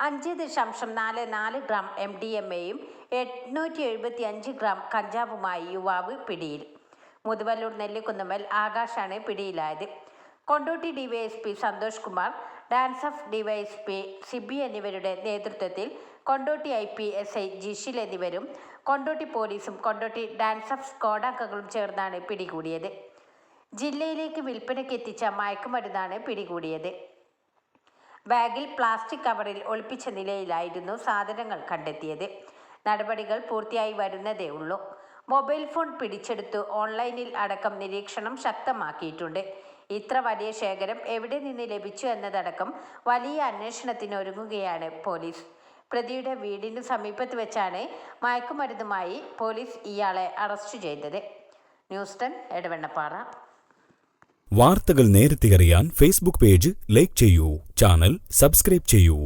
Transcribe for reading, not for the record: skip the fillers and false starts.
5.44 gram MDMA-യും 875 gram കഞ്ചാവുമായി യുവാവ് പിടിയിൽ. മുതുവല്ലൂർ നെല്ലിക്കുന്നമ്മൽ ആകാശാണ് പിടിയിലായത്. Kondotty DYSP Santhosh Kumar, DANSAF DYSP Sibi എന്നിവരുടെ നേതൃത്വത്തിൽ കൊണ്ടോട്ടി IPSI ജിഷിൽ എന്നിവരും കൊണ്ടോട്ടി പോലീസും കൊണ്ടോട്ടി ഡാൻസ് ഓഫ് സ്ക്വാഡ് അംഗങ്ങളും ചേർന്നാണ് പിടികൂടിയത്. ജില്ലയിലേക്ക് വിൽപ്പനയ്ക്കെത്തിച്ച മയക്കുമരുന്നാണ് പിടികൂടിയത്. ബാഗിൽ പ്ലാസ്റ്റിക് കവറിൽ ഒളിപ്പിച്ച നിലയിലായിരുന്നു സാധനങ്ങൾ കണ്ടെത്തിയത്. നടപടികൾ പൂർത്തിയായി വരുന്നതേ ഉള്ളൂ. മൊബൈൽ ഫോൺ പിടിച്ചെടുത്തു ഓൺലൈനിൽ അടക്കം നിരീക്ഷണം ശക്തമാക്കിയിട്ടുണ്ട്. ഇത്ര വലിയ ശേഖരം എവിടെ നിന്ന് ലഭിച്ചു എന്നതടക്കം വലിയ അന്വേഷണത്തിന് ഒരുങ്ങുകയാണ് പോലീസ്. പ്രതിയുടെ വീടിനു സമീപത്ത് വെച്ചാണ് മയക്കുമരുന്നുമായി പോലീസ് ഇയാളെ അറസ്റ്റ് ചെയ്തത്. ന്യൂസ് 10 എടവണ്ണപ്പാറ. വാർത്തകൾ നേരത്തെ അറിയാൻ ഫേസ്ബുക്ക് പേജ് ലൈക്ക് ചെയ്യൂ, ചാനൽ സബ്സ്ക്രൈബ് ചെയ്യൂ.